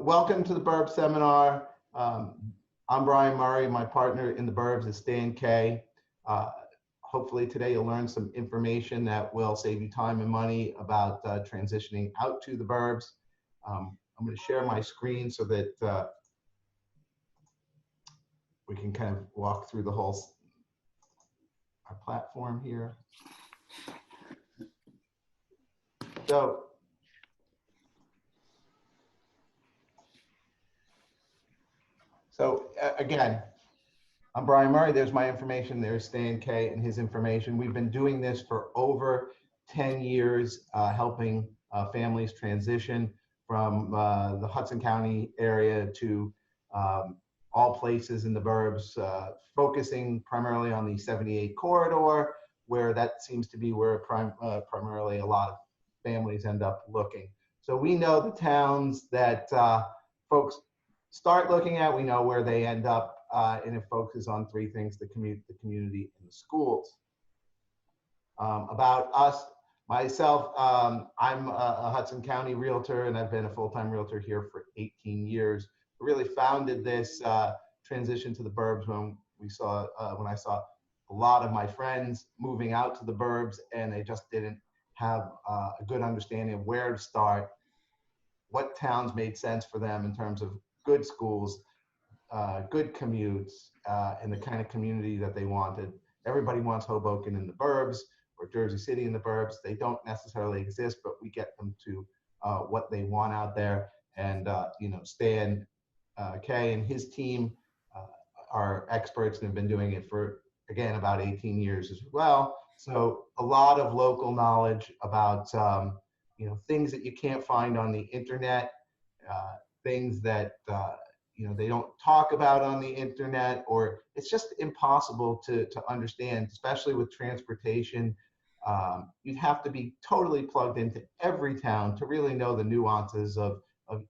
welcome to the Burbs seminar. I'm Brian Murray. My partner in the Burbs is Stan Kay. Hopefully today you'll learn some information that will save you time and money about transitioning out to the Burbs. I'm going to share my screen so that we can kind of walk through the whole our platform here. So again, I'm Brian Murray. There's my information. There's Stan Kay and his information. We've been doing this for over 10 years, helping families transition from the Hudson County area to all places in the Burbs, focusing primarily on the 78 corridor, where that seems to be where primarily a lot of families end up looking. So we know the towns that folks start looking at, we know where they end up, and it focuses on three things: the commute, the community, and the schools. About us, myself, I'm a Hudson County realtor, and I've been a full-time realtor here for 18 years. I really founded this transition to the Burbs when I saw a lot of my friends moving out to the Burbs, and they just didn't have a good understanding of where to start, what towns made sense for them in terms of good schools, good commutes, and the kind of community that they wanted. Everybody wants Hoboken in the Burbs or Jersey City in the Burbs. They don't necessarily exist, but we get them to what they want out there. And Stan Kay and his team are experts and have been doing it for, again, about 18 years as well. So a lot of local knowledge about things that you can't find on the internet, things that they don't talk about on the internet, or it's just impossible to understand, especially with transportation. You'd have to be totally plugged into every town to really know the nuances of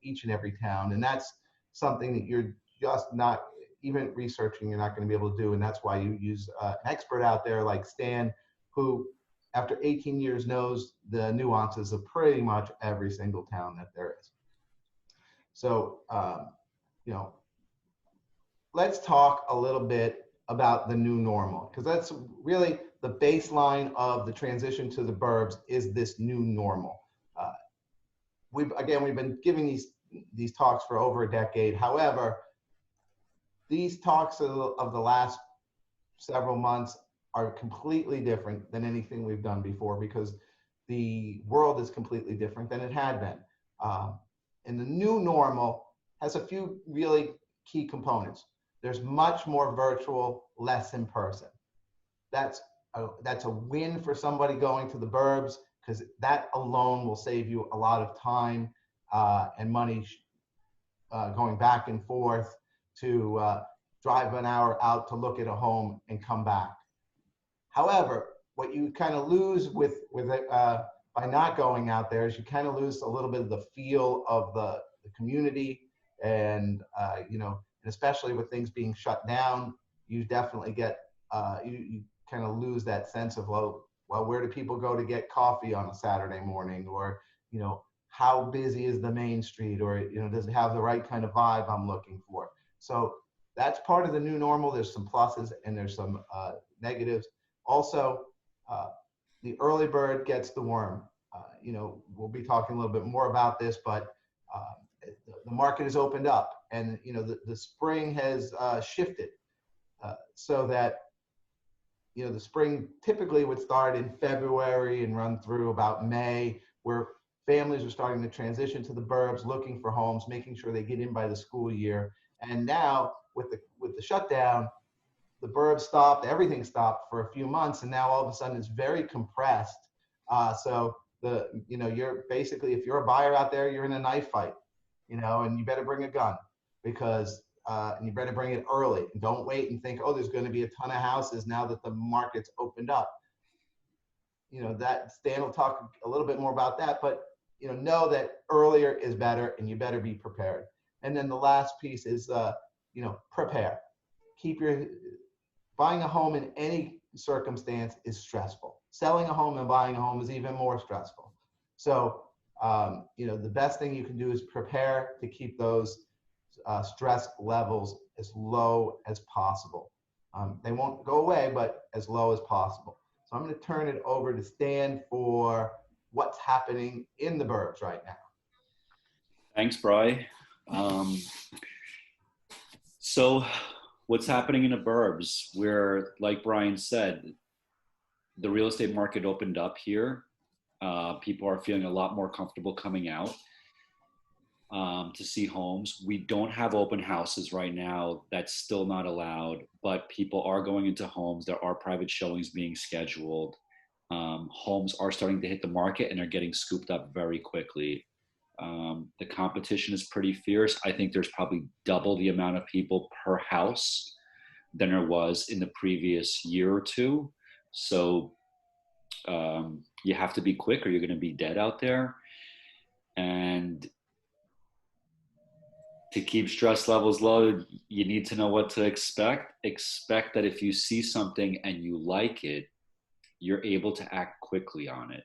each and every town. And that's something that you're just not, even researching, you're not going to be able to do. And that's why you use an expert out there like Stan, who after 18 years knows the nuances of pretty much every single town that there is. So, let's talk a little bit about the new normal, because that's really the baseline of the transition to the Burbs is this new normal. We've been giving these talks for over a decade. However, these talks of the last several months are completely different than anything we've done before, because the world is completely different than it had been. And the new normal has a few really key components. There's much more virtual, less in person. That's a win for somebody going to the Burbs, because that alone will save you a lot of time and money going back and forth to drive an hour out to look at a home and come back. However, what you kind of lose with it by not going out there is you kind of lose a little bit of the feel of the community, and and especially with things being shut down, you definitely get you kind of lose that sense of, well, where do people go to get coffee on a Saturday morning, or how busy is the main street, or does it have the right kind of vibe I'm looking for? So that's part of the new normal. There's some pluses and there's some negatives. Also, the early bird gets the worm. We'll be talking a little bit more about this, but the market has opened up, and the spring has shifted so that the spring typically would start in February and run through about May, where families are starting to transition to the Burbs, looking for homes, making sure they get in by the school year. And now with the shutdown, the Burbs stopped, everything stopped for a few months, and now all of a sudden it's very compressed. So you're basically, if you're a buyer out there, you're in a knife fight, and you better bring a gun, because and you better bring it early. And don't wait and think, oh, there's going to be a ton of houses now that the market's opened up. That Stan will talk a little bit more about that, but know that earlier is better, and you better be prepared. And then the last piece is prepare. Buying a home in any circumstance is stressful. Selling a home and buying a home is even more stressful. So The best thing you can do is prepare to keep those stress levels as low as possible. They won't go away, but as low as possible. So I'm going to turn it over to Stan for what's happening in the burbs right now. Thanks, Bri. Um, so what's happening in the burbs where, like Brian said, the real estate market opened up here. People are feeling a lot more comfortable coming out to see homes. We don't have open houses right now. That's still not allowed, but people are going into homes. There are private showings being scheduled. Homes are starting to hit the market and are getting scooped up very quickly. The competition is pretty fierce. I think there's probably double the amount of people per house than there was in the previous year or two. So you have to be quick or you're going to be dead out there. And to keep stress levels low, you need to know what to expect. Expect that if you see something and you like it, you're able to act quickly on it.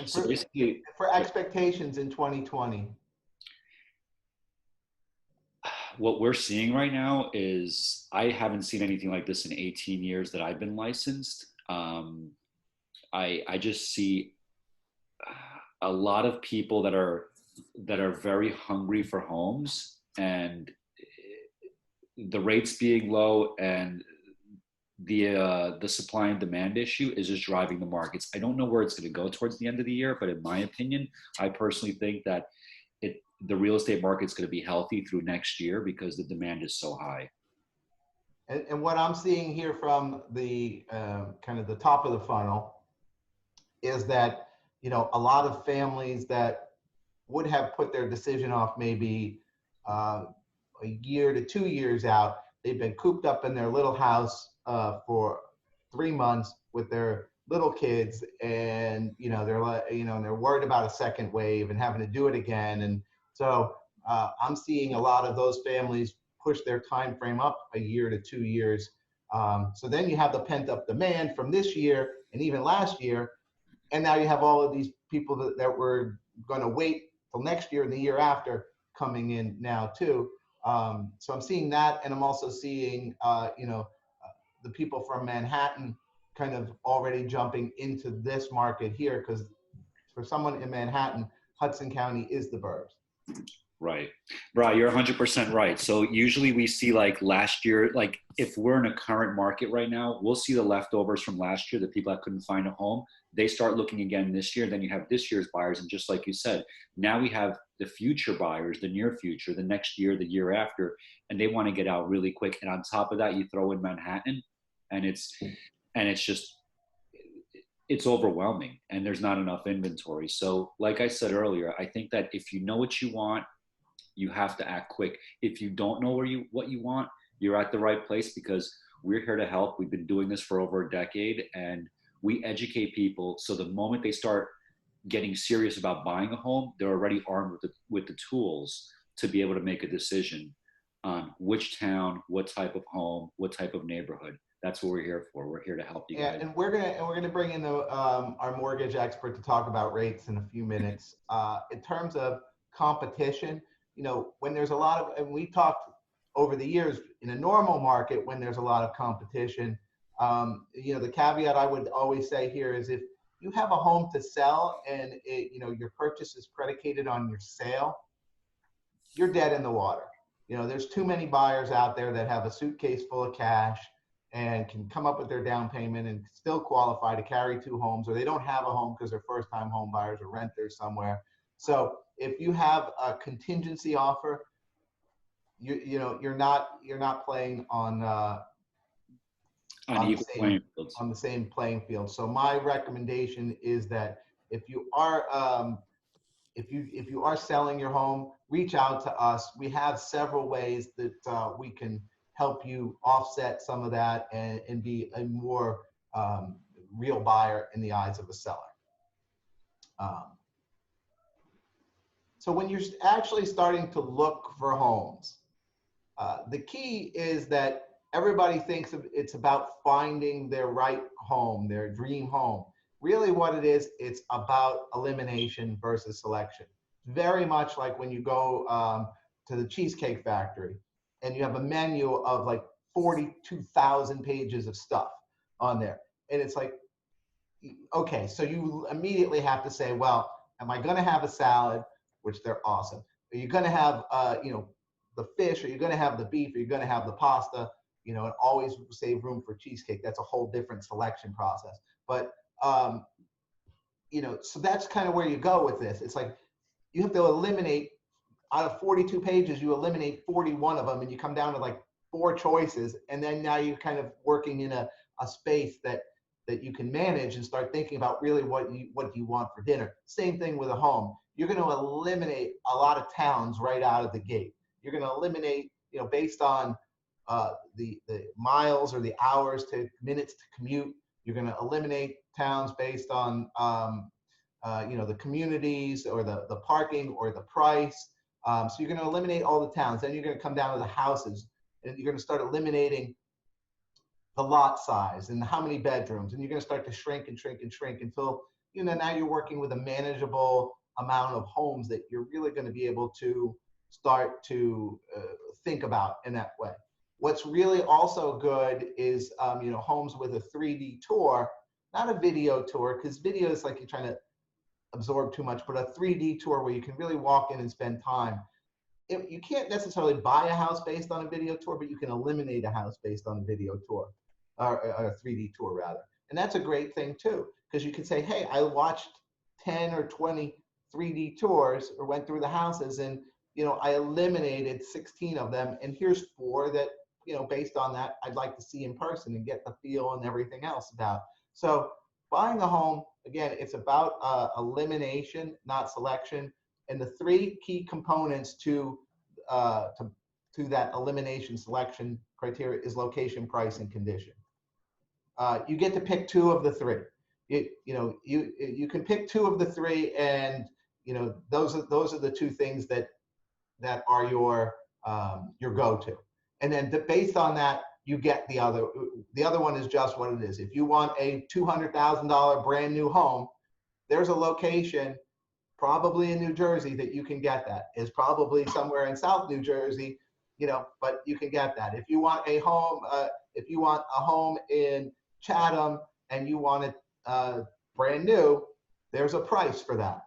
So basically, for expectations in 2020. What we're seeing right now is I haven't seen anything like this in 18 years that I've been licensed. I just see a lot of people that are very hungry for homes, and the rates being low and the supply and demand issue is just driving the markets. I don't know where it's going to go towards the end of the year, but in my opinion, I personally think that the real estate market's going to be healthy through next year because the demand is so high. And what I'm seeing here from the kind of the top of the funnel is that, a lot of families that would have put their decision off maybe a year to 2 years out, they've been cooped up in their little house for 3 months with their little kids, and they're worried about a second wave and having to do it again. And so I'm seeing a lot of those families push their time frame up a year to 2 years. So then you have the pent up demand from this year and even last year, and now you have all of these people that were going to wait till next year and the year after coming in now too. So I'm seeing that, and I'm also seeing the people from Manhattan kind of already jumping into this market here, because for someone in Manhattan, Hudson County is the burbs. Right. Right. You're 100% right. So usually we see like last year, like if we're in a current market right now, we'll see the leftovers from last year, the people that couldn't find a home. They start looking again this year. Then you have this year's buyers. And just like you said, now we have the future buyers, the near future, the next year, the year after, and they want to get out really quick. And on top of that, you throw in Manhattan, and it's just, it's overwhelming, and there's not enough inventory. So like I said earlier, I think that if you know what you want, you have to act quick. If you don't know what you want, you're at the right place, because we're here to help. We've been doing this for over a decade, and we educate people. So the moment they start getting serious about buying a home, they're already armed with the tools to be able to make a decision on which town, what type of home, what type of neighborhood. That's what we're here for. We're here to help you guys. And we're gonna bring in our mortgage expert to talk about rates in a few minutes. In terms of competition, when there's a lot of, and we talked over the years, in a normal market, when there's a lot of competition, the caveat I would always say here is, if you have a home to sell and your purchase is predicated on your sale, you're dead in the water. There's too many buyers out there that have a suitcase full of cash and can come up with their down payment and still qualify to carry 2 homes, or they don't have a home because they're first-time home buyers or renters somewhere. So if you have a contingency offer, you're not playing on the same playing field. So my recommendation is that if you are selling your home, reach out to us. We have several ways that we can help you offset some of that and be a more real buyer in the eyes of a seller. So when you're actually starting to look for homes, the key is that everybody thinks it's about finding their right home, their dream home. really what it is, it's about elimination versus selection. Very much like when you go to the Cheesecake Factory and you have a menu of like 42,000 pages of stuff on there. And it's like, okay, so you immediately have to say, well, am I going to have a salad, which they're awesome? Are you going to have, the fish? Are you going to have the beef? Are you going to have the pasta? And always save room for cheesecake. That's a whole different selection process. But, so that's kind of where you go with this. It's like you have to eliminate, out of 42 pages, you eliminate 41 of them and you come down to like 4 choices. And then now you're kind of working in a space that you can manage and start thinking about really what you want for dinner. Same thing with a home. You're going to eliminate a lot of towns right out of the gate. You're going to eliminate, based on the miles or the hours to minutes to commute. You're going to eliminate towns based on, the communities or the parking or the price. So you're going to eliminate all the towns. Then you're going to come down to the houses and you're going to start eliminating the lot size and how many bedrooms, and you're going to start to shrink and shrink and shrink until now you're working with a manageable amount of homes that you're really going to be able to start to think about in that way. What's really also good is homes with a 3D tour, not a video tour, because video is like you're trying to absorb too much, but a 3D tour where you can really walk in and spend time. You can't necessarily buy a house based on a video tour, but you can eliminate a house based on a video tour. Or a 3D tour rather. And that's a great thing too, because you can say, hey, I watched 10 or 20 3D tours or went through the houses and, I eliminated 16 of them. And here's 4 that, based on that, I'd like to see in person and get the feel and everything else about. So buying a home, again, it's about elimination, not selection. And the 3 key components to that elimination selection criteria is location, price, and condition. You get to pick 2 of the 3. You can pick 2 of the 3, and those are the 2 things that are your go-to. And then based on that, you get the other. The other one is just what it is. If you want a $200,000 brand new home, there's a location, probably in New Jersey, that you can get that. Is probably somewhere in South New Jersey, but you can get that. If you want a home in Chatham and you want it brand new, there's a price for that.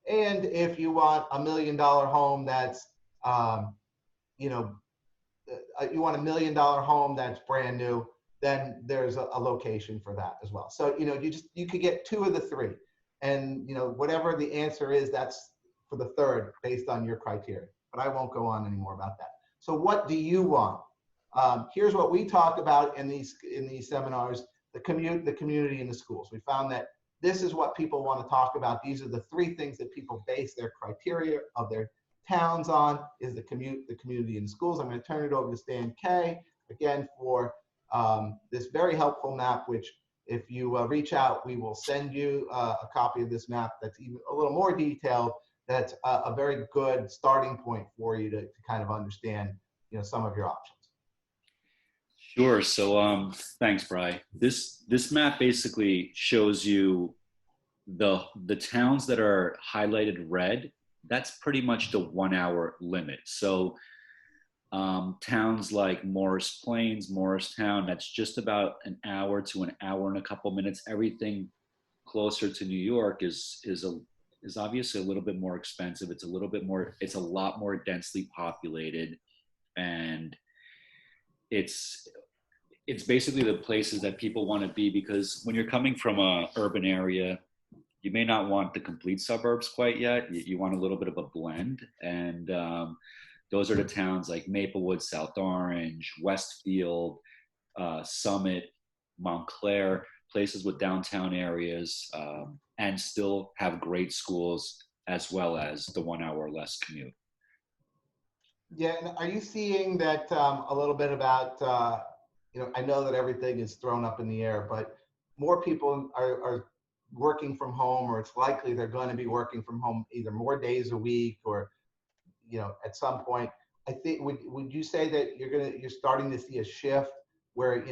And if you want $1 million home that's you want $1 million home that's brand new, then there's a location for that as well. So you could get 2 of the 3, and whatever the answer is, that's for the 3rd based on your criteria. But I won't go on anymore about that. So what do you want? Here's what we talk about in these seminars: the commute, the community, and the schools. We found that this is what people want to talk about. These are the 3 things that people base their criteria of their towns on: is the commute, the community, and the schools. I'm going to turn it over to Stan Kay again for this very helpful map, which if you reach out, we will send you a copy of this map that's even a little more detailed. That's a very good starting point for you to kind of understand some of your options. Sure. So thanks, Bri. This map basically shows you the towns that are highlighted red. That's pretty much the 1 hour limit. So towns like Morris Plains, Morristown, that's just about an hour to an hour and a couple minutes. Everything closer to New York is obviously a little bit more expensive. It's a lot more densely populated, and it's basically the places that people want to be, because when you're coming from a urban area, you may not want the complete suburbs quite yet. You want a little bit of a blend, and those are the towns like Maplewood, South Orange, Westfield, Summit, Montclair, places with downtown areas, and still have great schools as well as the 1 hour or less commute. Yeah, and are you seeing that a little bit about, I know that everything is thrown up in the air, but more people are working from home, or it's likely they're going to be working from home either more days a week or, at some point. I think, would you say that you're starting to see a shift where,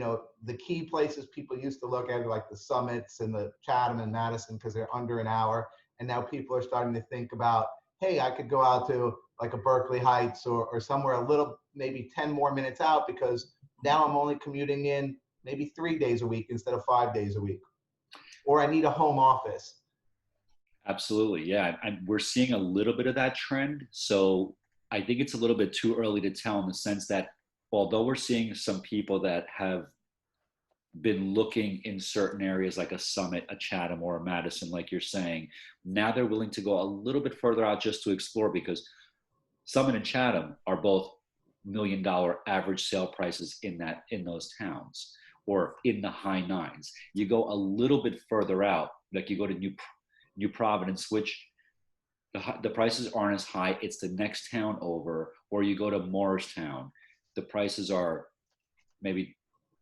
the key places people used to look at are like the Summits and the Chatham and Madison because they're under an hour. And now people are starting to think about, hey, I could go out to like a Berkeley Heights or somewhere a little, maybe 10 more minutes out because now I'm only commuting in maybe 3 days a week instead of 5 days a week. Or I need a home office. Absolutely, yeah. And we're seeing a little bit of that trend. So I think it's a little bit too early to tell in the sense that although we're seeing some people that have been looking in certain areas like a Summit, a Chatham, or a Madison, like you're saying, now they're willing to go a little bit further out just to explore because Summit and Chatham are both $1 million average sale prices in those towns or in the high nines. You go a little bit further out, like you go to New Providence, which the prices aren't as high. It's the next town over, or you go to Morristown, the prices are maybe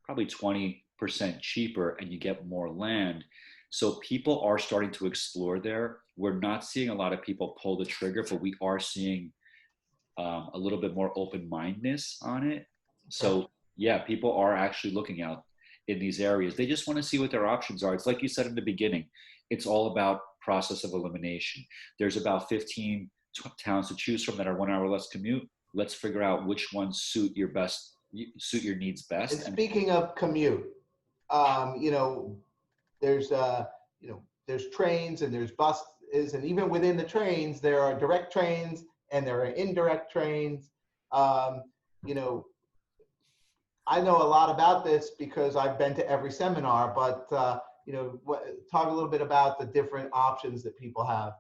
probably 20% cheaper, and you get more land. So people are starting to explore there. We're not seeing a lot of people pull the trigger, but we are seeing a little bit more open-mindedness on it. So yeah, people are actually looking out in these areas. They just want to see what their options are. It's like you said in the beginning, it's all about process of elimination. There's about 15 towns to choose from that are 1 hour less commute. Let's figure out which ones suit your needs best. And speaking of commute, there's there's trains and there's buses, and even within the trains, there are direct trains and there are indirect trains. You know, I know a lot about this because I've been to every seminar, but talk a little bit about the different options that people have.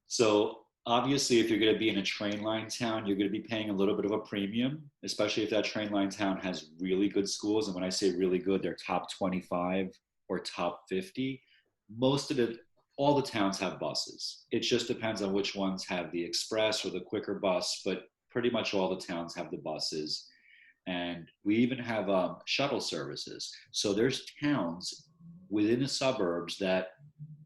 So obviously, if you're going to be in a train line town, you're going to be paying a little bit of a premium, especially if that train line town has really good schools. And when I say really good, they're top 25 or top 50. All the towns have buses. It just depends on which ones have the express or the quicker bus, but pretty much all the towns have the buses. And we even have shuttle services. So there's towns within the suburbs that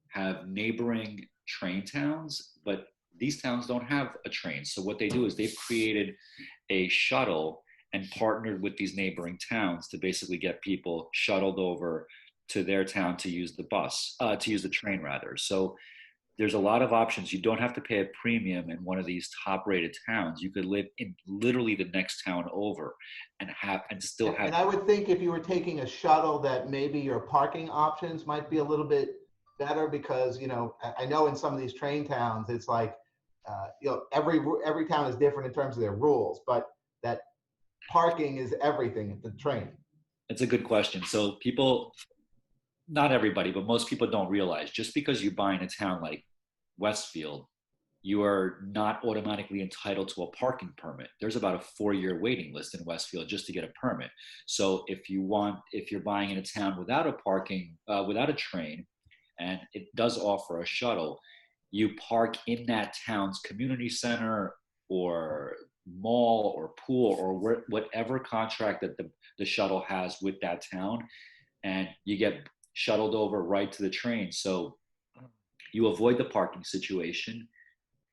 have neighboring train towns, but these towns don't have a train. So what they do is they've created a shuttle and partnered with these neighboring towns to basically get people shuttled over to their town to use the train rather. So there's a lot of options. You don't have to pay a premium in one of these top rated towns. You could live in literally the next town over and still have. And I would think if you were taking a shuttle that maybe your parking options might be a little bit better because, I know in some of these train towns, it's like, every town is different in terms of their rules, but that parking is everything at the train. It's a good question. So people, not everybody, but most people don't realize just because you buy in a town like Westfield, you are not automatically entitled to a parking permit. There's about a 4-year waiting list in Westfield just to get a permit. So if you're buying in a town without a train, and it does offer a shuttle, you park in that town's community center or mall or pool or whatever contract that the shuttle has with that town, and you get shuttled over right to the train. So you avoid the parking situation,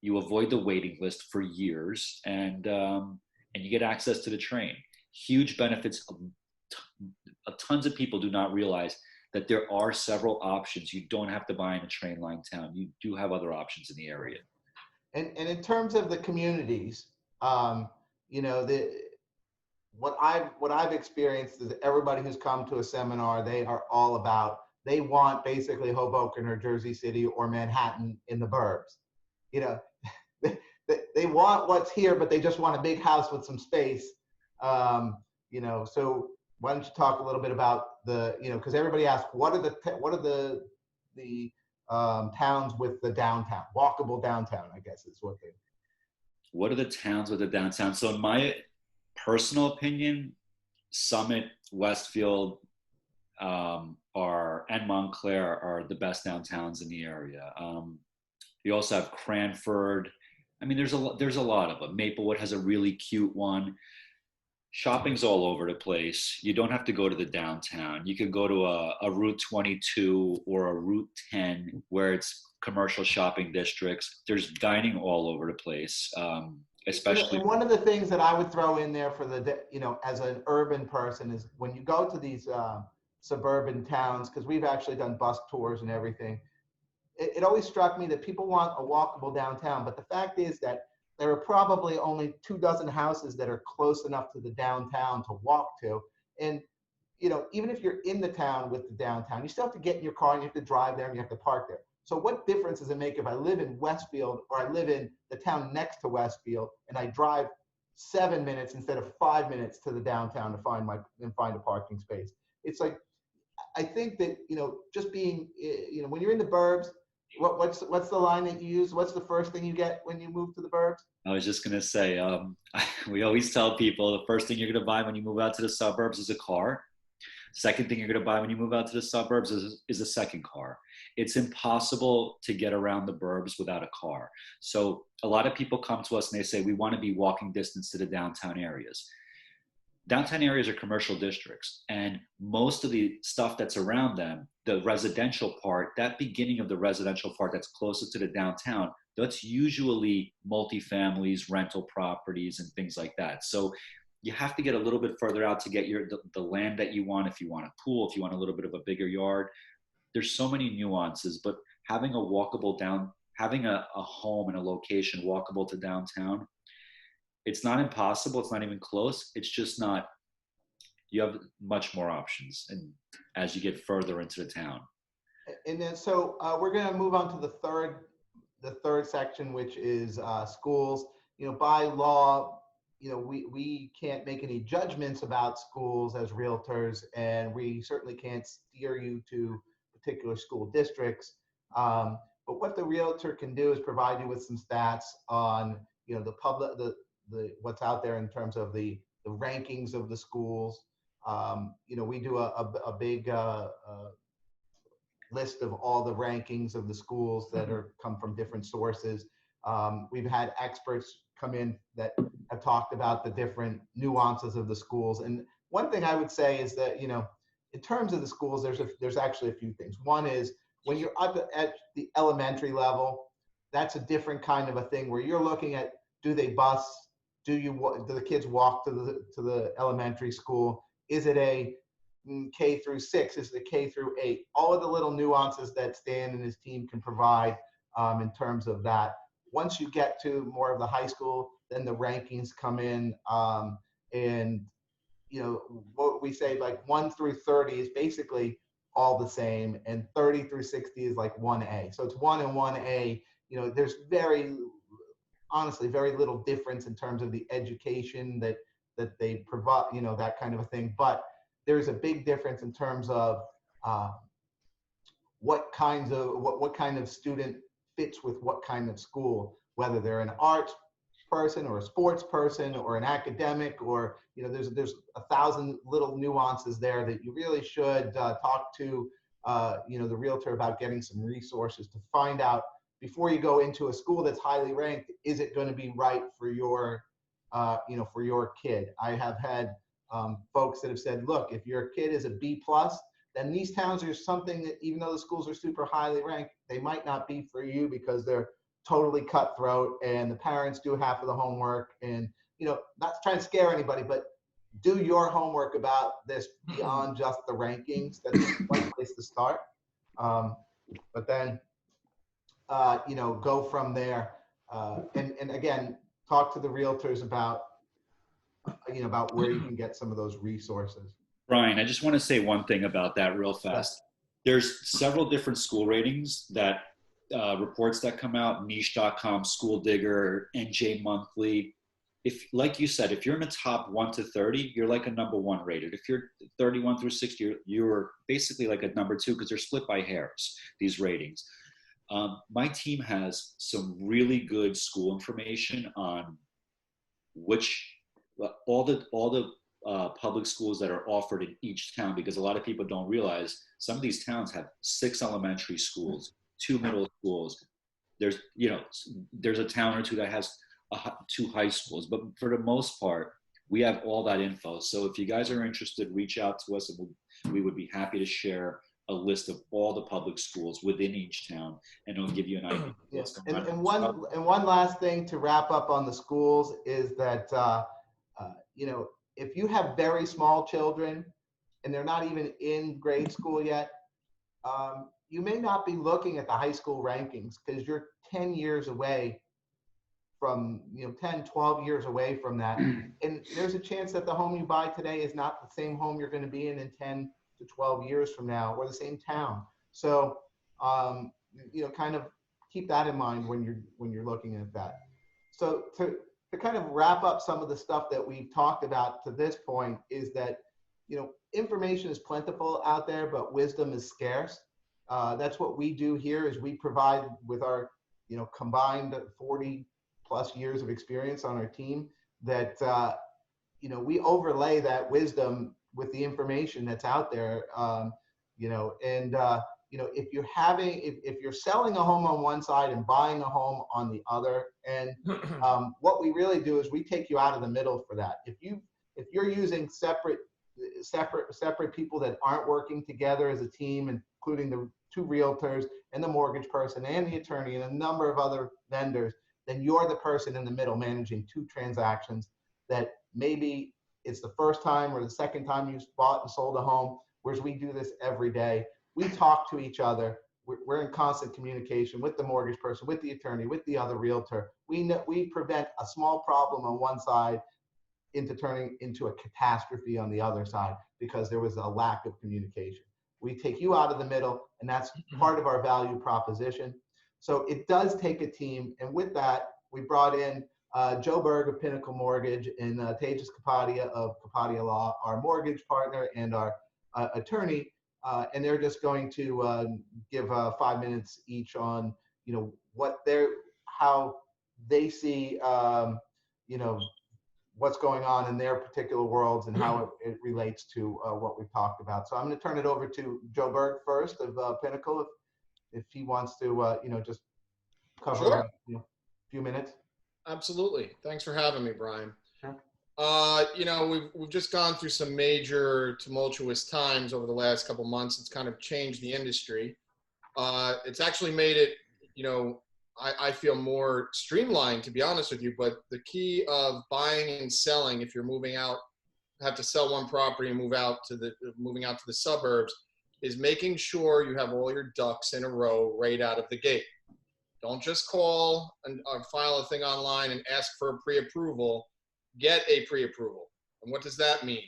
you avoid the waiting list for years, and you get access to the train. Huge benefits. Tons of people do not realize that there are several options. You don't have to buy in a train line town. You do have other options in the area. And in terms of the communities, what I've experienced is everybody who's come to a seminar, they want basically Hoboken or Jersey City or Manhattan in the burbs. They want what's here, but they just want a big house with some space. So why don't you talk a little bit about because everybody asks, what are the towns with the downtown, walkable downtown, I guess is what are the towns with the downtown? So in my personal opinion, Summit, Westfield, and Montclair are the best downtowns in the area. You also have Cranford. I mean, there's a lot of them. Maplewood has a really cute one. Shopping's all over the place. You don't have to go to the downtown. You could go to a Route 22 or a Route 10 where it's commercial shopping districts. There's dining all over the place. especially. And one of the things that I would throw in there for as an urban person is when you go to these suburban towns, because we've actually done bus tours and everything, it always struck me that people want a walkable downtown, but the fact is that there are probably only 24 houses that are close enough to the downtown to walk to. And even if you're in the town with the downtown, you still have to get in your car and you have to drive there and you have to park there. So what difference does it make if I live in Westfield or I live in the town next to Westfield and I drive 7 minutes instead of 5 minutes to the downtown to find a parking space? It's like, I think that, just being, when you're in the burbs, what's the line that you use? What's the first thing you get when you move to the burbs? I was just gonna say, we always tell people the first thing you're gonna buy when you move out to the suburbs is a car. Second thing you're going to buy when you move out to the suburbs is a second car. It's impossible to get around the burbs without a car. So a lot of people come to us and they say, we want to be walking distance to the downtown areas. Downtown areas are commercial districts, and most of the stuff that's around them, the residential part, that beginning of the residential part that's closest to the downtown, that's usually multifamilies, rental properties, and things like that. So you have to get a little bit further out to get the land that you want. If you want a pool, if you want a little bit of a bigger yard, there's so many nuances, but having having a home and a location walkable to downtown, it's not impossible. It's not even close. It's just not, you have much more options. And as you get further into the town. And then, so we're going to move on to the third section, which is schools. By law, we can't make any judgments about schools as realtors, and we certainly can't steer you to particular school districts. But what the realtor can do is provide you with some stats on, the what's out there in terms of the rankings of the schools. We do a big list of all the rankings of the schools that come from different sources. We've had experts come in that have talked about the different nuances of the schools. And one thing I would say is that, in terms of the schools, there's actually a few things. One is when you're up at the elementary level, that's a different kind of a thing where you're looking at, do they bus? Do the kids walk to the elementary school? Is it a K through 6? Is it a K through 8? All of the little nuances that Stan and his team can provide in terms of that. Once you get to more of the high school, then the rankings come in, and what we say, like 1 through 30 is basically all the same, and 30 through 60 is like 1A. So it's 1 and 1A. There's honestly very little difference in terms of the education that they provide, that kind of a thing. But there's a big difference in terms of what kind of student fits with what kind of school, whether they're an arts person or a sports person or an academic, or there's 1,000 little nuances there that you really should talk to the realtor about, getting some resources to find out before you go into a school that's highly ranked. Is it going to be right for your for your kid? I have had folks that have said, look, if your kid is a B+, then these towns are something that, even though the schools are super highly ranked, they might not be for you because they're totally cutthroat and the parents do half of the homework. And, not trying to scare anybody, but do your homework about this beyond just the rankings. That's one place to start. But then, go from there. And again, talk to the realtors about where you can get some of those resources. Brian, I just want to say one thing about that real fast. There's several different school ratings that reports that come out, niche.com, School Digger, NJ Monthly. If, like you said, if you're in the top 1 to 30, you're like a number 1 rated. If you're 31 through 60, you're basically like a number 2, because they're split by hairs, these ratings. My team has some really good school information on all the public schools that are offered in each town, because a lot of people don't realize some of these towns have 6 elementary schools, 2 middle schools. There's a town or 2 that has 2 high schools, but for the most part, we have all that info. So if you guys are interested, reach out to us, and we would be happy to share a list of all the public schools within each town, and it'll give you an idea of what's Yes. going on. And one last thing to wrap up on the schools is that you know, if you have very small children and they're not even in grade school yet, you may not be looking at the high school rankings because you're 10 years away from, 10, 12 years away from that. And there's a chance that the home you buy today is not the same home you're going to be in 10 to 12 years from now, or the same town. So, kind of keep that in mind when you're looking at that. So to kind of wrap up some of the stuff that we've talked about to this point is that, information is plentiful out there, but wisdom is scarce. That's what we do here is we provide with our, combined 40 plus years of experience on our team that, we overlay that wisdom with the information that's out there, if you're selling a home on one side and buying a home on the other, and what we really do is we take you out of the middle for that. If you're using separate people that aren't working together as a team, including the two realtors and the mortgage person and the attorney and a number of other vendors, then you're the person in the middle managing two transactions that maybe it's the first time or the second time you bought and sold a home, whereas we do this every day. We talk to each other. We're in constant communication with the mortgage person, with the attorney, with the other realtor. We prevent a small problem on one side into turning into a catastrophe on the other side because there was a lack of communication. We take you out of the middle, and that's part of our value proposition. So it does take a team. And with that, we brought in Joe Berg of Pinnacle Mortgage and Tejas Kapadia of Kapadia Law, our mortgage partner and our attorney. And they're just going to give 5 minutes each on, how they see, what's going on in their particular worlds and how it relates to what we've talked about. So I'm going to turn it over to Joe Berg first of Pinnacle, if he wants to, just cover Sure. a few minutes. Absolutely. Thanks for having me, Brian. Sure. We've just gone through some major tumultuous times over the last couple months. It's kind of changed the industry. It's actually made it, I feel more streamlined, to be honest with you. But the key of buying and selling, if you're moving out, have to sell one property and moving out to the suburbs, is making sure you have all your ducks in a row right out of the gate. Don't just call and file a thing online and ask for a pre-approval. Get a pre-approval. And what does that mean?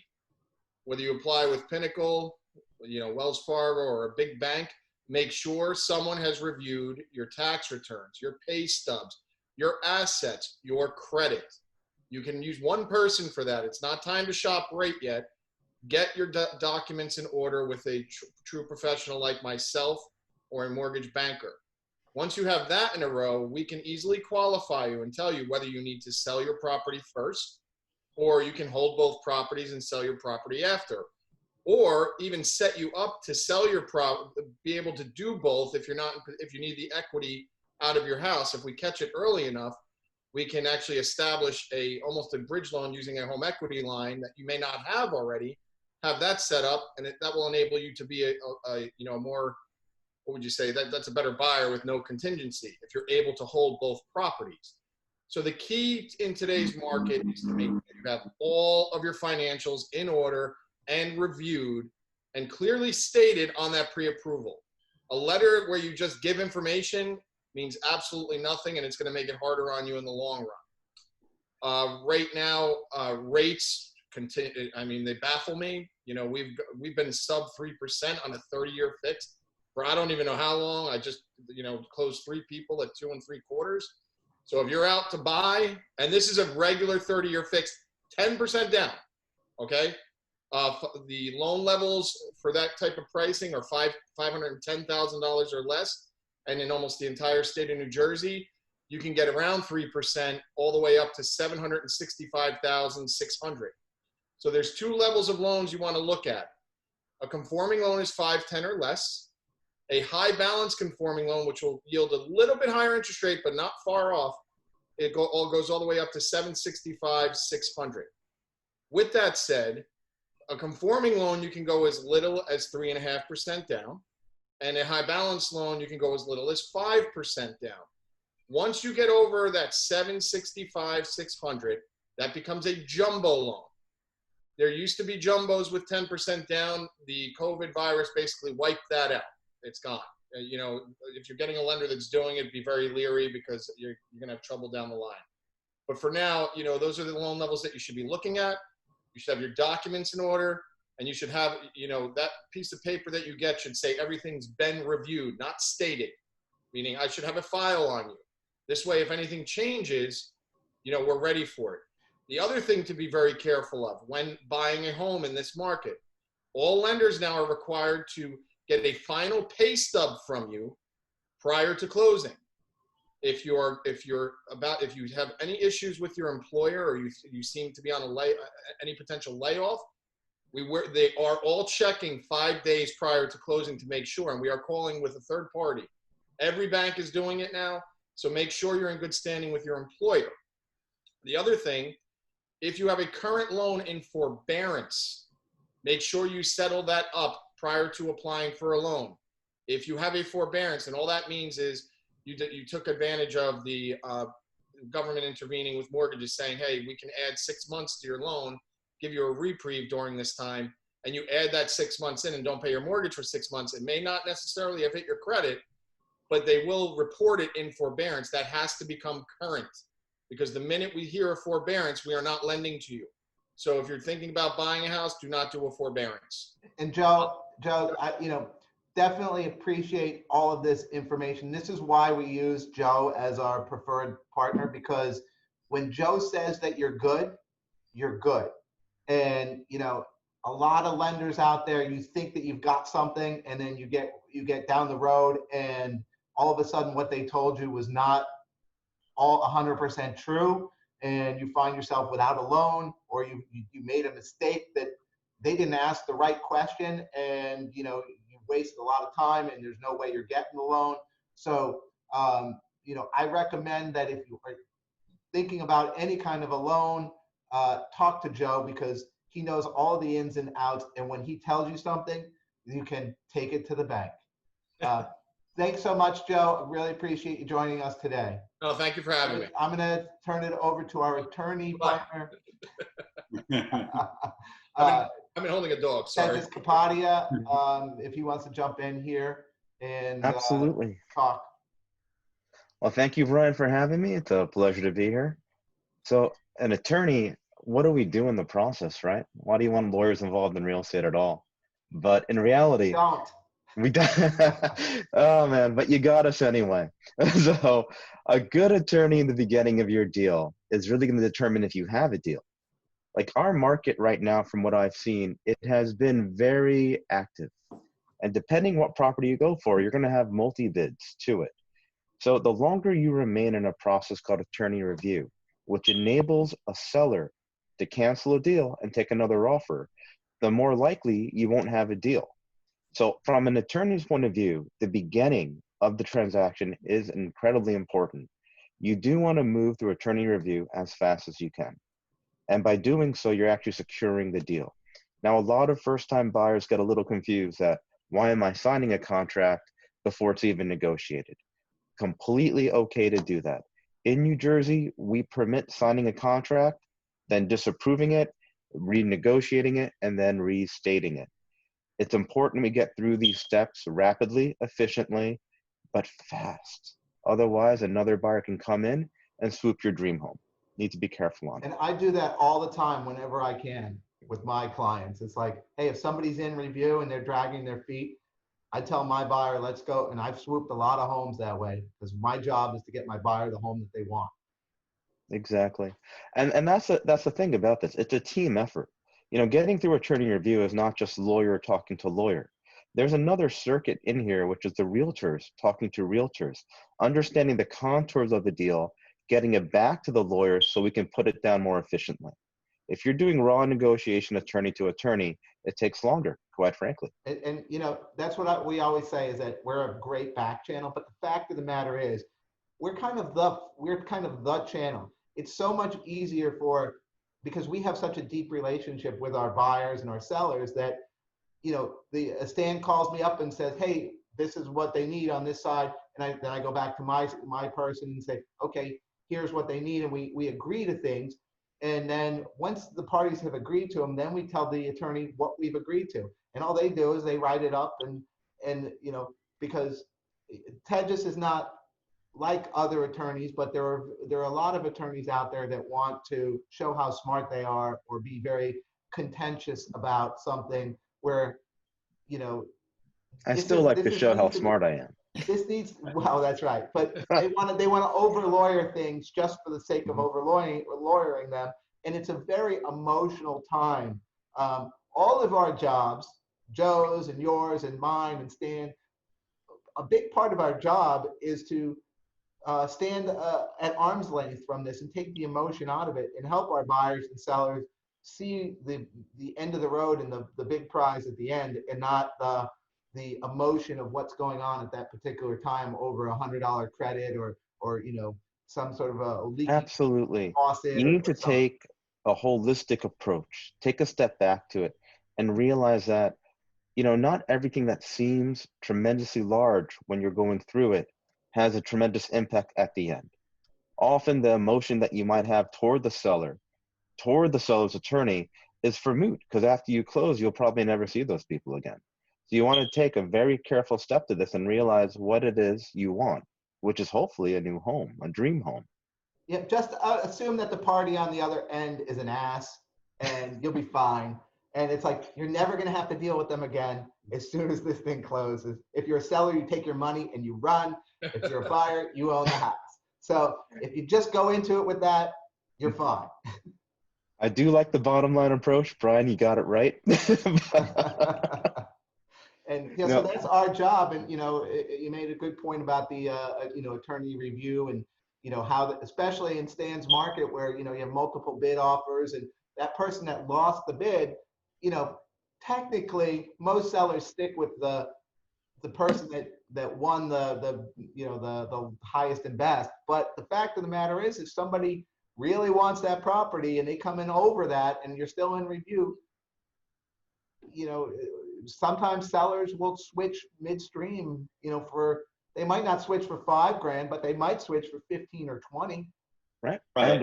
Whether you apply with Pinnacle, Wells Fargo, or a big bank, make sure someone has reviewed your tax returns, your pay stubs, your assets, your credit. You can use one person for that. It's not time to shop right yet. Get your documents in order with a true professional like myself or a mortgage banker. Once you have that in a row, we can easily qualify you and tell you whether you need to sell your property first, or you can hold both properties and sell your property after, or even set you up to sell your property, be able to do both if you need the equity out of your house. If we catch it early enough, we can actually establish almost a bridge loan using a home equity line that you may not have already, have that set up, and that will enable you to be a more, what would you say, that's a better buyer with no contingency if you're able to hold both properties. So the key in today's market is to make sure you have all of your financials in order and reviewed and clearly stated on that pre-approval. A letter where you just give information means absolutely nothing, and it's going to make it harder on you in the long run. Right now, rates continue. I mean, they baffle me. We've been sub 3% on a 30-year fixed for I don't even know how long. I just, closed 3 people at 2 3/4. So if you're out to buy, and this is a regular 30-year fixed, 10% down, okay? The loan levels for that type of pricing are $510,000 or less, and in almost the entire state of New Jersey, you can get around 3% all the way up to $765,600. So there's 2 levels of loans you want to look at. A conforming loan is 510 or less. A high balance conforming loan, which will yield a little bit higher interest rate, but not far off, goes all the way up to $765,600. With that said, a conforming loan, you can go as little as 3.5% down. And a high balance loan, you can go as little as 5% down. Once you get over that 765, 600, that becomes a jumbo loan. There used to be jumbos with 10% down. The COVID virus basically wiped that out. It's gone. You know, if you're getting a lender that's doing it, be very leery because you're going to have trouble down the line. But for now, you know, those are the loan levels that you should be looking at. You should have your documents in order, and you should have, you know, that piece of paper that you get should say everything's been reviewed, not stated, meaning I should have a file on you. This way, if anything changes, you know, we're ready for it. The other thing to be very careful of when buying a home in this market, all lenders now are required to get a final pay stub from you prior to closing. If you have any issues with your employer, or you seem to be on any potential layoff, they are all checking 5 days prior to closing to make sure, and we are calling with a third party. Every bank is doing it now, so make sure you're in good standing with your employer. The other thing, if you have a current loan in forbearance, make sure you settle that up prior to applying for a loan. If you have a forbearance, and all that means is you took advantage of the government intervening with mortgages saying, hey, we can add 6 months to your loan, give you a reprieve during this time, and you add that 6 months in and don't pay your mortgage for 6 months, it may not necessarily have hit your credit, but they will report it in forbearance. That has to become current, because the minute we hear a forbearance, we are not lending to you. So if you're thinking about buying a house, do not do a forbearance. And Joe, definitely appreciate all of this information. This is why we use Joe as our preferred partner, because when Joe says that you're good, you're good. And, you know, a lot of lenders out there, you think that you've got something, and then you get down the road, and all of a sudden what they told you was not all 100% true, and you find yourself without a loan, or you made a mistake that they didn't ask the right question, and you wasted a lot of time, and there's no way you're getting the loan. So I recommend that if you are thinking about any kind of a loan, talk to Joe, because he knows all the ins and outs, and when he tells you something, you can take it to the bank. Thanks so much, Joe. I really appreciate you joining us today. No, thank you for having me. I'm going to turn it over to our attorney partner. I've been holding a dog, sorry. Dennis Kapadia, if he wants to jump in here and Absolutely. Talk. Well, thank you, Brian, for having me. It's a pleasure to be here. So an attorney, what do we do in the process, right? Why do you want lawyers involved in real estate at all? But in reality, we don't. Oh man, but you got us anyway. So a good attorney in the beginning of your deal is really going to determine if you have a deal. Like our market right now, from what I've seen, it has been very active. And depending what property you go for, you're going to have multi-bids to it. So the longer you remain in a process called attorney review, which enables a seller to cancel a deal and take another offer, the more likely you won't have a deal. So from an attorney's point of view, the beginning of the transaction is incredibly important. You do want to move through attorney review as fast as you can. And by doing so, you're actually securing the deal. Now, a lot of first-time buyers get a little confused that, why am I signing a contract before it's even negotiated? Completely okay to do that. In New Jersey, we permit signing a contract, then disapproving it, renegotiating it, and then restating it. It's important we get through these steps rapidly, efficiently, but fast. Otherwise, another buyer can come in and swoop your dream home. Need to be careful on it. And I do that all the time whenever I can with my clients. It's like, hey, if somebody's in review and they're dragging their feet, I tell my buyer, let's go. And I've swooped a lot of homes that way, because my job is to get my buyer the home that they want. Exactly. And that's the thing about this. It's a team effort. Getting through attorney review is not just lawyer talking to lawyer. There's another circuit in here, which is the realtors talking to realtors, understanding the contours of the deal, getting it back to the lawyers so we can put it down more efficiently. If you're doing raw negotiation attorney to attorney, it takes longer, quite frankly. And that's what we always say, is that we're a great back channel. But the fact of the matter is, we're kind of the channel. It's so much easier because we have such a deep relationship with our buyers and our sellers that, Stan calls me up and says, hey, this is what they need on this side. And then I go back to my person and say, okay, here's what they need. And we agree to things. And then once the parties have agreed to them, then we tell the attorney what we've agreed to. And all they do is they write it up and you know, because Tejas is not like other attorneys, but there are a lot of attorneys out there that want to show how smart they are or be very contentious about something where, you know, I still like to show how smart I am. this needs, well, that's right. But they want to over lawyer things just for the sake of over lawyering them. And it's a very emotional time. All of our jobs, Joe's and yours and mine and Stan, a big part of our job is to stand at arm's length from this and take the emotion out of it and help our buyers and sellers see the end of the road and the big prize at the end, and not the emotion of what's going on at that particular time over $100 credit or you know, some sort of a leaky Absolutely. faucet. You need to or something. take a holistic approach, take a step back to it, and realize that, you know, not everything that seems tremendously large when you're going through it has a tremendous impact at the end. Often the emotion that you might have toward the seller's attorney is for moot, because after you close, you'll probably never see those people again. So you want to take a very careful step to this and realize what it is you want, which is hopefully a new home, a dream home. Yeah, just assume that the party on the other end is an ass and you'll be fine. And it's like, you're never going to have to deal with them again as soon as this thing closes. If you're a seller, you take your money and you run. If you're a buyer, you own the house. So if you just go into it with that, you're fine. I do like the bottom line approach. Brian, you got it right. And yeah, so that's our job. And, you know, you made a good point about the, you know, attorney review and, you know, how, especially in Stan's market where, you know, you have multiple bid offers and that person that lost the bid, you know, technically most sellers stick with the person that won the you know, the highest and best. But the fact of the matter is, if somebody really wants that property and they come in over that and you're still in review, you know, sometimes sellers will switch midstream, you know, they might not switch for $5,000, but they might switch for 15 or 20. Right. Right.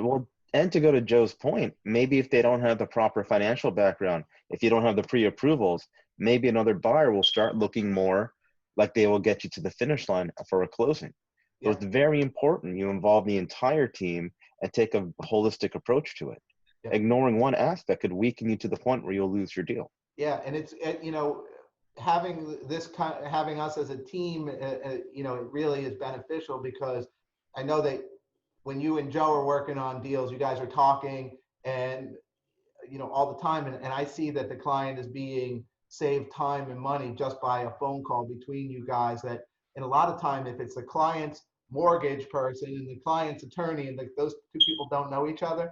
And to go to Joe's point, maybe if they don't have the proper financial background, if you don't have the pre-approvals, maybe another buyer will start looking more like they will get you to the finish line for a closing. So it's very important you involve the entire team and take a holistic approach to it. Yeah. Ignoring one aspect could weaken you to the point where you'll lose your deal. Yeah, and it's, you know, having us as a team, you know, it really is beneficial because I know that when you and Joe are working on deals, you guys are talking and, you know, all the time. And I see that the client is being saved time and money just by a phone call between you guys. That, and a lot of time, if it's the client's mortgage person and the client's attorney and those two people don't know each other,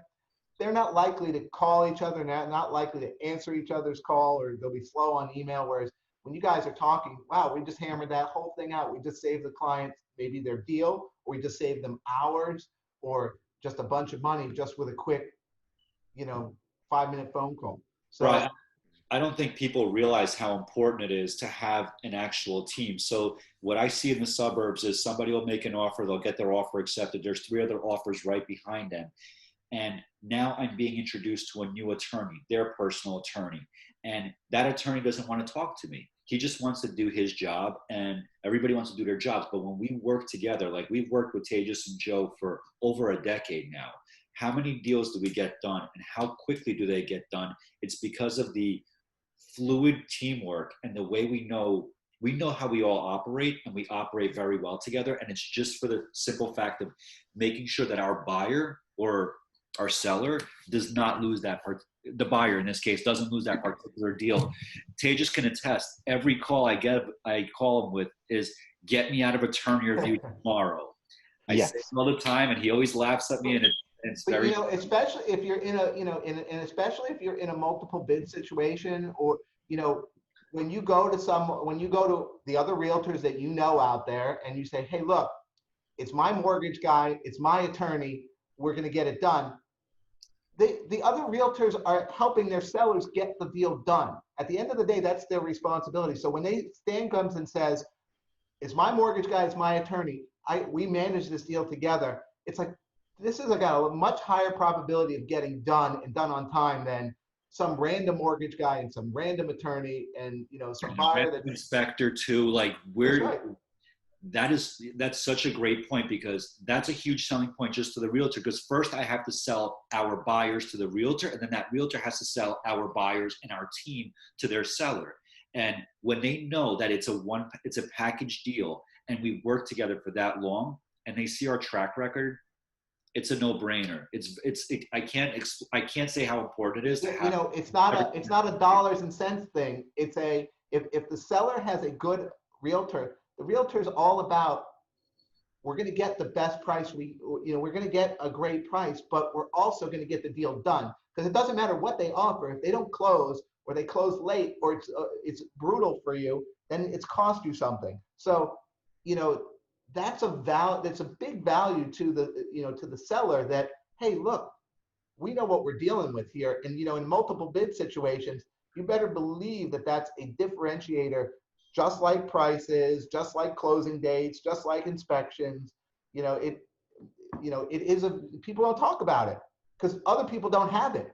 they're not likely to call each other, not likely to answer each other's call, or they'll be slow on email. Whereas when you guys are talking, wow, we just hammered that whole thing out. We just saved the client maybe their deal, or we just saved them hours, or just a bunch of money just with a quick, you know, 5-minute phone call. So Right. I don't think people realize how important it is to have an actual team. So what I see in the suburbs is somebody will make an offer, they'll get their offer accepted. There's 3 other offers right behind them. And now I'm being introduced to a new attorney, their personal attorney. And that attorney doesn't want to talk to me. He just wants to do his job, and everybody wants to do their jobs. But when we work together, like we've worked with Tejas and Joe for over a decade now, how many deals do we get done and how quickly do they get done? It's because of the fluid teamwork and the way we know how we all operate, and we operate very well together. And it's just for the simple fact of making sure that our buyer or our seller does not lose that part. The buyer in this case doesn't lose that particular deal. Tejas can attest, every call I call him with is, get me out of attorney review tomorrow. I say it all the time, and he always laughs at me, and it's but, very, you know, especially if you're in a, you know, and especially if you're in a multiple bid situation, or, you know, when you go to the other realtors that you know out there and you say, hey, look, it's my mortgage guy, it's my attorney, we're going to get it done. The other realtors are helping their sellers get the deal done. At the end of the day, that's their responsibility. So when Stan comes and says, it's my mortgage guy, it's my attorney. We manage this deal together. It's like, this is got a much higher probability of getting done and done on time than some random mortgage guy and some random attorney and, you know, some And a buyer rent that. inspector too. Like That's where right. that's such a great point, because that's a huge selling point just to the realtor. Because first I have to sell our buyers to the realtor, and then that realtor has to sell our buyers and our team to their seller. And when they know that it's a package deal, and we work together for that long, and they see our track record, it's a no-brainer. I can't say how important it is to You have. know, it's not a dollars and cents thing. It's a, if the seller has a good realtor, the realtor is all about, we're going to get the best price. We're going to get a great price, but we're also going to get the deal done, because it doesn't matter what they offer. If they don't close, or they close late, or it's brutal for you, then it's cost you something. So, you know, that's a big value to the seller, that, hey, look, we know what we're dealing with here. And, you know, in multiple bid situations, you better believe that that's a differentiator, just like prices, just like closing dates, just like inspections. You know, it is people don't talk about it because other people don't have it.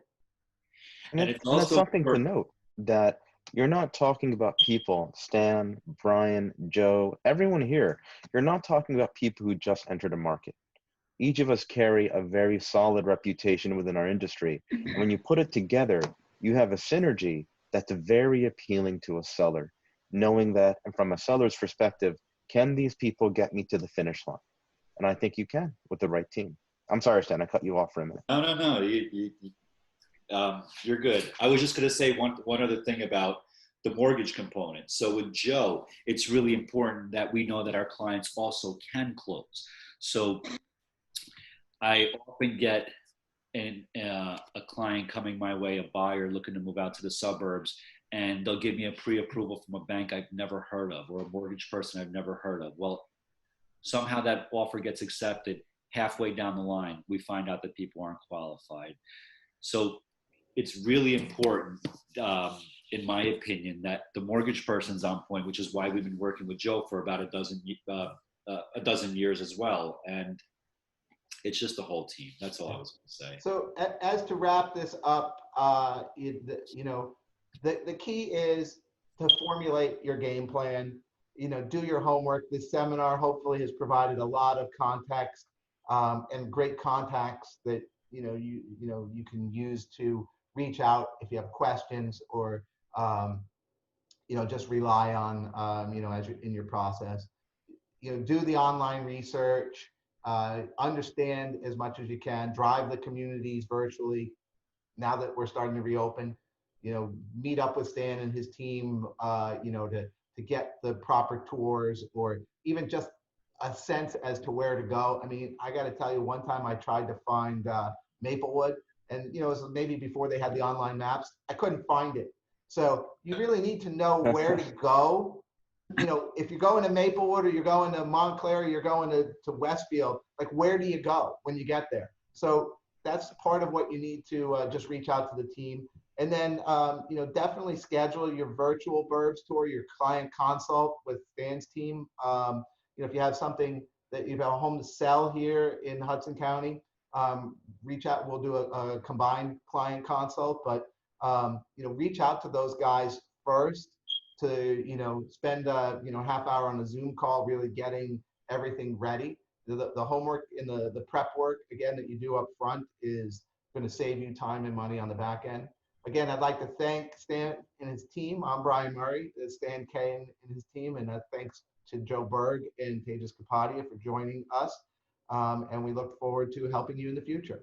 And it's And it's also something to note that you're not talking about people, Stan, Brian, Joe, everyone here. You're not talking about people who just entered a market. Each of us carry a very solid reputation within our industry. And when you put it together, you have a synergy that's very appealing to a seller, knowing that, and from a seller's perspective, can these people get me to the finish line? And I think you can with the right team. I'm sorry, Stan, I cut you off for a minute. no. You're good. I was just going to say one other thing about the mortgage component. So with Joe, it's really important that we know that our clients also can close. So I often get a client coming my way, a buyer looking to move out to the suburbs, and they'll give me a pre-approval from a bank I've never heard of, or a mortgage person I've never heard of. Well, somehow that offer gets accepted. Halfway down the line, we find out that people aren't qualified. So it's really important, in my opinion, that the mortgage person's on point, which is why we've been working with Joe for about a dozen years as well. And it's just the whole team. That's all I was going to say. So as to wrap this up, the key is to formulate your game plan, do your homework. This seminar hopefully has provided a lot of context, and great contacts that, you can use to reach out if you have questions, or, just rely on, as you're in your process. Do the online research, understand as much as you can, drive the communities virtually now that we're starting to reopen, meet up with Stan and his team, to get the proper tours, or even just a sense as to where to go. I mean, I got to tell you, one time I tried to find Maplewood, and, it was maybe before they had the online maps. I couldn't find it. So you really need to know where to go. If you're going to Maplewood, or you're going to Montclair, or you're going to Westfield, like, where do you go when you get there? So that's part of what you need to just reach out to the team. And then, definitely schedule your virtual Burbs tour, your client consult with Stan's team. If you have something that you have a home to sell here in Hudson County, reach out. We'll do a combined client consult, but, reach out to those guys first, to spend half hour on a Zoom call, really getting everything ready. The homework and the prep work, again, that you do up front is going to save you time and money on the back end. Again, I'd like to thank Stan and his team. I'm Brian Murray, Stan Kay and his team, and thanks to Joe Berg and Tejas Kapadia for joining us. And we look forward to helping you in the future.